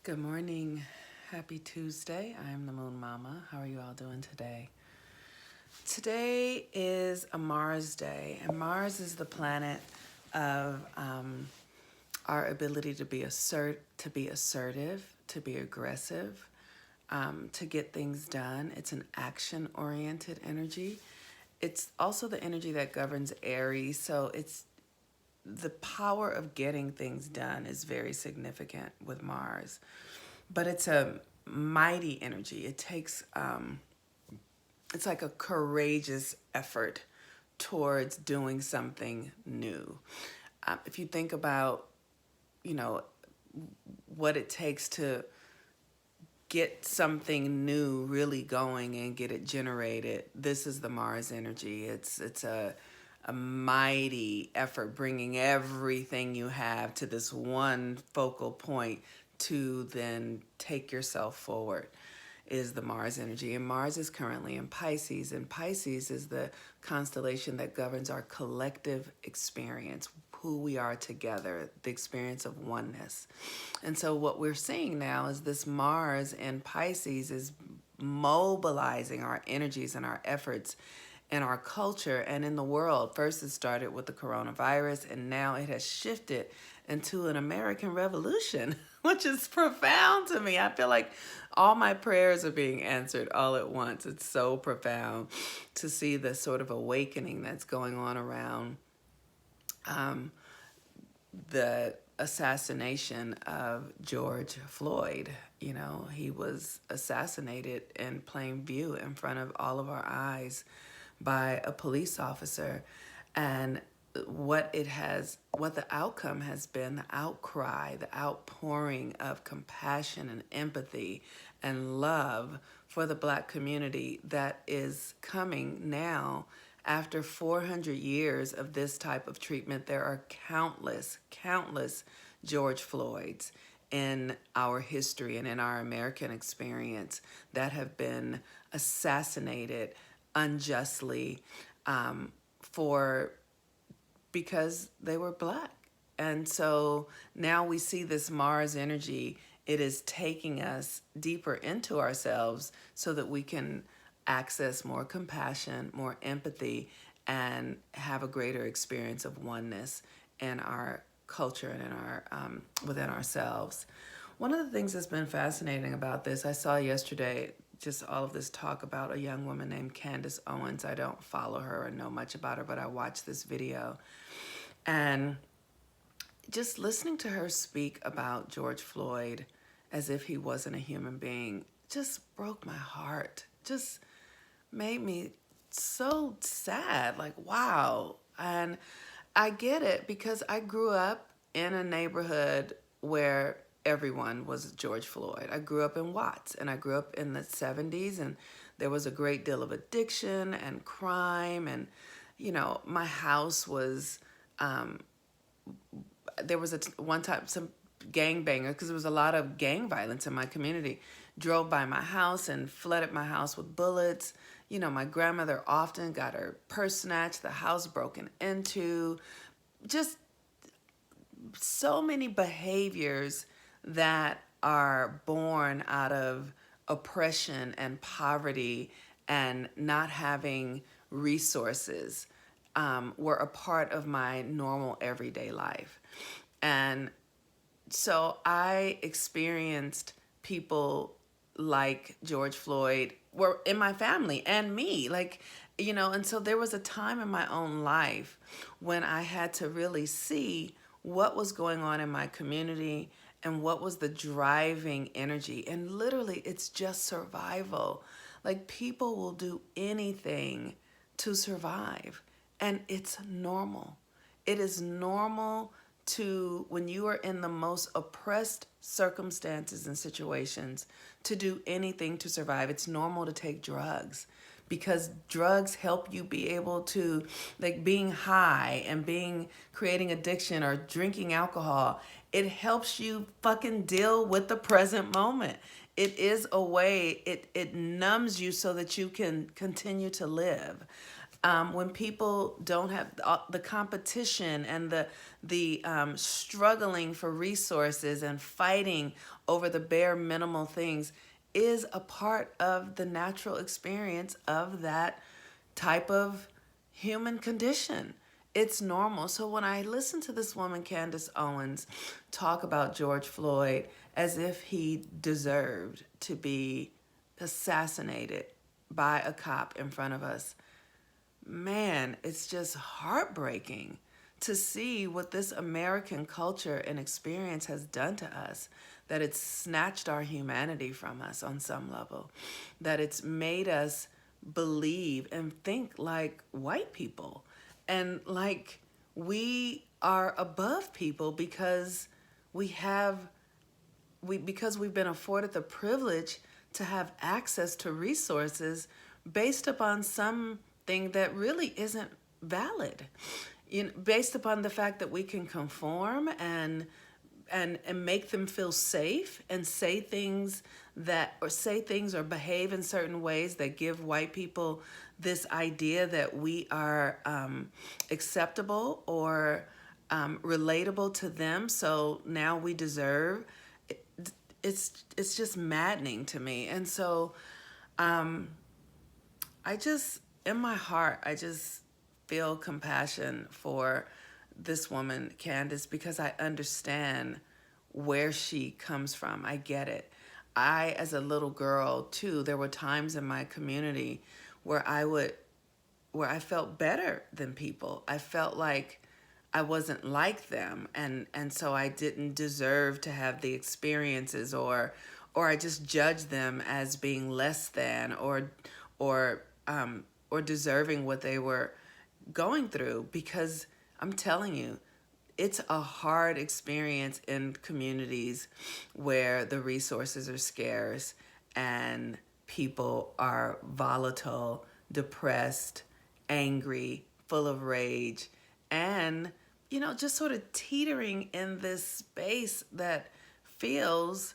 Good morning. Happy Tuesday. I am the Moon Mama. How are you all doing today? Today is a Mars day, and Mars is the planet of our ability to be assertive, to be aggressive, to get things done. It's an action-oriented energy. It's also the energy that governs Aries, so it's the power of getting things done is very significant with Mars. But it's a mighty energy. It's like a courageous effort towards doing something new. If you think about, you know, what it takes to get something new really going and get it generated, this is the Mars energy. It's a mighty effort, bringing everything you have to this one focal point to then take yourself forward is the Mars energy. And Mars is currently in Pisces, and Pisces is the constellation that governs our collective experience, who we are together, the experience of oneness. And so what we're seeing now is this Mars in Pisces is mobilizing our energies and our efforts in our culture and in the world. First, it started with the coronavirus, and now it has shifted into an American revolution, which is profound to me. I feel like all my prayers are being answered all at once. It's so profound to see the sort of awakening that's going on around the assassination of George Floyd. You know, he was assassinated in plain view in front of all of our eyes by a police officer. And what the outcome has been, the outcry, the outpouring of compassion and empathy and love for the Black community that is coming now. After 400 years of this type of treatment, there are countless George Floyds in our history and in our American experience that have been assassinated unjustly for because they were Black. And so now we see this Mars energy. It is taking us deeper into ourselves so that we can access more compassion, more empathy, and have a greater experience of oneness in our culture and in our within ourselves. One of the things that's been fascinating about this, I saw yesterday just all of this talk about a young woman named Candace Owens. I don't follow her or know much about her, but I watched this video. And just listening to her speak about George Floyd as if he wasn't a human being just broke my heart. Just made me so sad. Like, wow. And I get it because I grew up in a neighborhood where everyone was George Floyd. I grew up in Watts, and I grew up in the 70s, and there was a great deal of addiction and crime. And, my house was, there was one time some gangbanger, because there was a lot of gang violence in my community, drove by my house and flooded my house with bullets. My grandmother often got her purse snatched, the house broken into. Just so many behaviors that are born out of oppression and poverty and not having resources were a part of my normal everyday life. And so I experienced people like George Floyd were in my family and me, and so there was a time in my own life when I had to really see what was going on in my community and what was the driving energy. And literally, it's just survival. Like, people will do anything to survive, and it's normal. It is normal to, when you are in the most oppressed circumstances and situations, to do anything to survive. It's normal to take drugs because drugs help you be able to, like, being high and creating addiction or drinking alcohol. It helps you fucking deal with the present moment. It is a way, it numbs you so that you can continue to live. When people don't have the competition and the struggling for resources and fighting over the bare minimal things is a part of the natural experience of that type of human condition. It's normal. So when I listen to this woman, Candace Owens, talk about George Floyd as if he deserved to be assassinated by a cop in front of us, man, it's just heartbreaking to see what this American culture and experience has done to us, that it's snatched our humanity from us on some level, that it's made us believe and think like white people and like we are above people because because we've been afforded the privilege to have access to resources based upon something that really isn't valid. Based upon the fact that we can conform and make them feel safe and say things or behave in certain ways that give white people this idea that we are acceptable or relatable to them. So now we deserve. It's just maddening to me. And so I just, in my heart, I just feel compassion for this woman, Candace, because I understand where she comes from. I get it. As a little girl too, there were times in my community where I felt better than people. I felt like I wasn't like them, and so I didn't deserve to have the experiences, or I just judged them as being less than or deserving what they were going through, because I'm telling you, it's a hard experience in communities where the resources are scarce and people are volatile, depressed, angry, full of rage, and, just sort of teetering in this space that feels,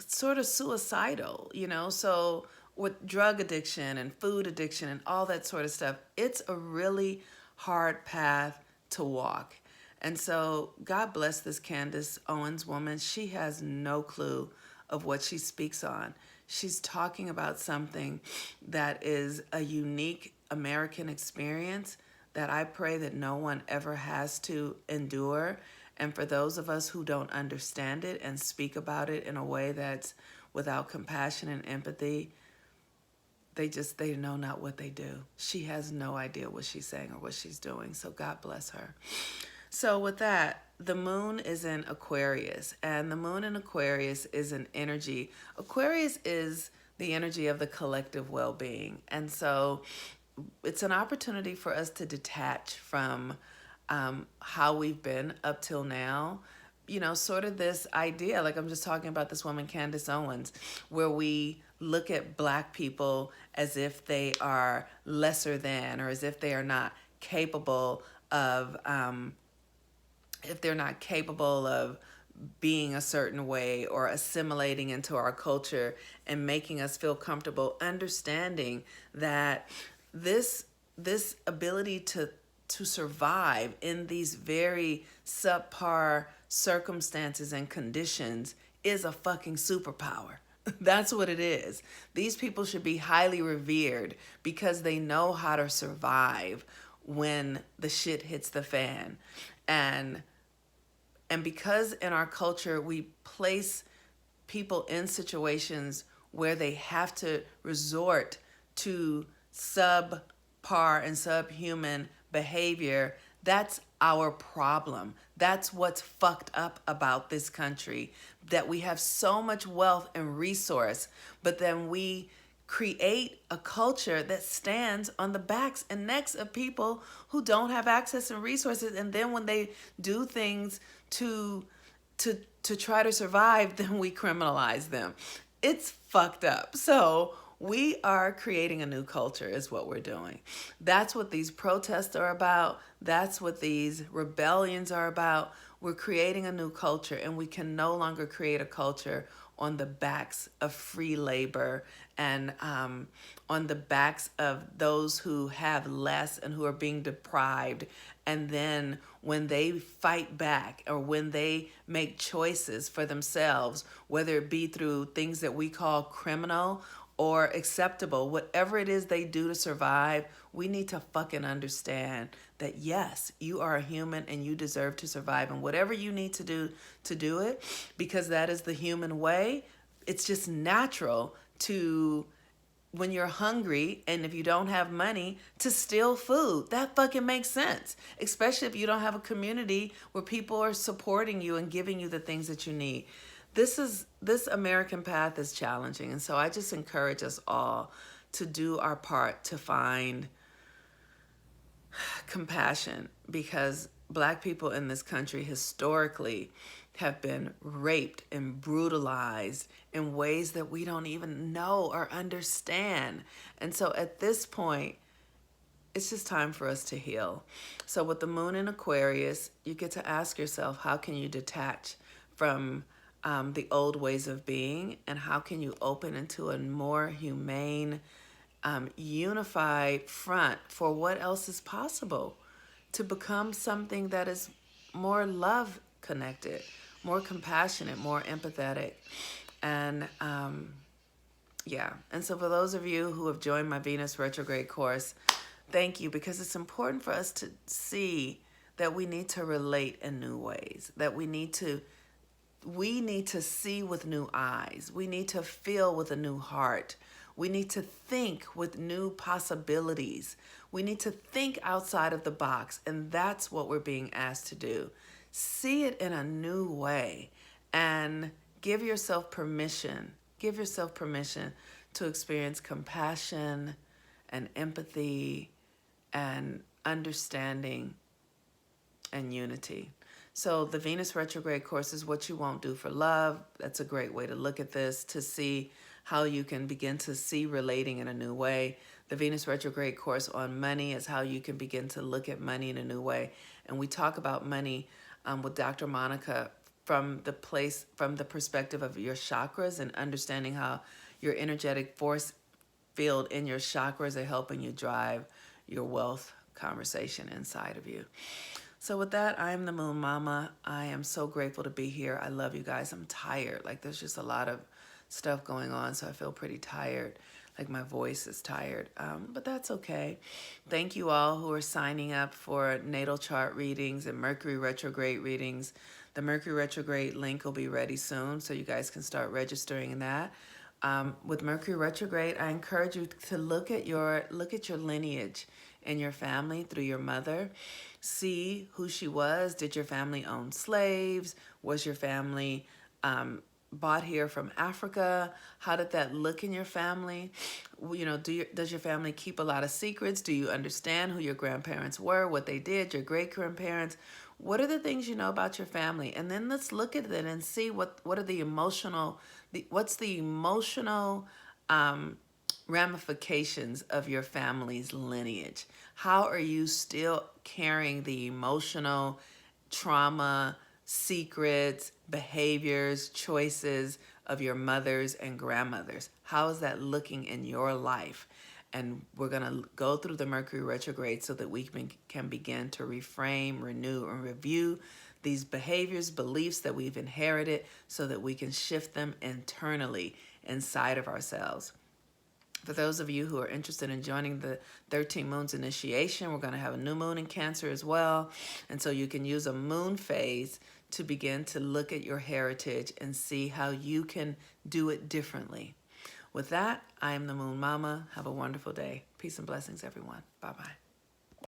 sort of suicidal, So with drug addiction and food addiction and all that sort of stuff, it's a really hard path to walk. And so God bless this Candace Owens woman. She has no clue of what she speaks on. She's talking about something that is a unique American experience that I pray that no one ever has to endure. And for those of us who don't understand it and speak about it in a way that's without compassion and empathy, they know not what they do. She has no idea what she's saying or what she's doing. So God bless her. So with that, the moon is in Aquarius, and the moon in Aquarius is an energy. Aquarius is the energy of the collective well-being. And so it's an opportunity for us to detach from how we've been up till now. Sort of this idea, like I'm just talking about this woman, Candace Owens, where we look at Black people as if they are lesser than, or as if they are not capable of, being a certain way or assimilating into our culture and making us feel comfortable, understanding that this ability to survive in these very subpar circumstances and conditions is a fucking superpower. That's what it is. These people should be highly revered because they know how to survive when the shit hits the fan. And because in our culture we place people in situations where they have to resort to subpar and subhuman behavior, that's our problem. That's what's fucked up about this country, that we have so much wealth and resource, but then we create a culture that stands on the backs and necks of people who don't have access and resources. And then when they do things to try to survive, then we criminalize them. It's fucked up. So we are creating a new culture is what we're doing. That's what these protests are about. That's what these rebellions are about. We're creating a new culture, and we can no longer create a culture on the backs of free labor and on the backs of those who have less and who are being deprived. And then when they fight back or when they make choices for themselves, whether it be through things that we call criminal or acceptable, whatever it is they do to survive, we need to fucking understand that yes, you are a human and you deserve to survive. And whatever you need to do it, because that is the human way, it's just natural to, when you're hungry and if you don't have money, to steal food. That fucking makes sense, especially if you don't have a community where people are supporting you and giving you the things that you need. This American path is challenging, and so I just encourage us all to do our part to find compassion, because Black people in this country historically have been raped and brutalized in ways that we don't even know or understand. And so at this point, it's just time for us to heal. So with the moon in Aquarius, you get to ask yourself, how can you detach from the old ways of being, and how can you open into a more humane, unified front for what else is possible to become something that is more love connected, more compassionate, more empathetic. And yeah, and so for those of you who have joined my Venus retrograde course, thank you, because it's important for us to see that we need to relate in new ways, that we need to see with new eyes. We need to feel with a new heart. We need to think with new possibilities. We need to think outside of the box, and that's what we're being asked to do. See it in a new way and give yourself permission. Give yourself permission to experience compassion and empathy and understanding and unity. So the Venus retrograde course is what you won't do for love. That's a great way to look at this, to see how you can begin to see relating in a new way. The Venus retrograde course on money is how you can begin to look at money in a new way. And we talk about money with Dr. Monica from the perspective of your chakras and understanding how your energetic force field in your chakras are helping you drive your wealth conversation inside of you. So with that, I am the Moon Mama. I am so grateful to be here. I love you guys. I'm tired. Like, there's just a lot of stuff going on, so I feel pretty tired. Like, my voice is tired, but that's okay. Thank you all who are signing up for natal chart readings and Mercury retrograde readings. The Mercury retrograde link will be ready soon, so you guys can start registering in that. With Mercury retrograde, I encourage you to look at your lineage in your family through your mother. See who she was. Did your family own slaves? Was your family bought here from Africa? How did that look in your family? You know, does your family keep a lot of secrets? Do you understand who your grandparents were, what they did, your great-grandparents? What are the things you know about your family? And then let's look at it and see what's the emotional ramifications of your family's lineage. How are you still carrying the emotional trauma, secrets, behaviors, choices of your mothers and grandmothers? How is that looking in your life? And we're going to go through the Mercury retrograde so that we can begin to reframe, renew, and review these behaviors, beliefs that we've inherited, so that we can shift them internally inside of ourselves. For those of you who are interested in joining the 13 Moons Initiation, we're going to have a new moon in Cancer as well. And so you can use a moon phase to begin to look at your heritage and see how you can do it differently. With that, I am the Moon Mama. Have a wonderful day. Peace and blessings, everyone. Bye-bye.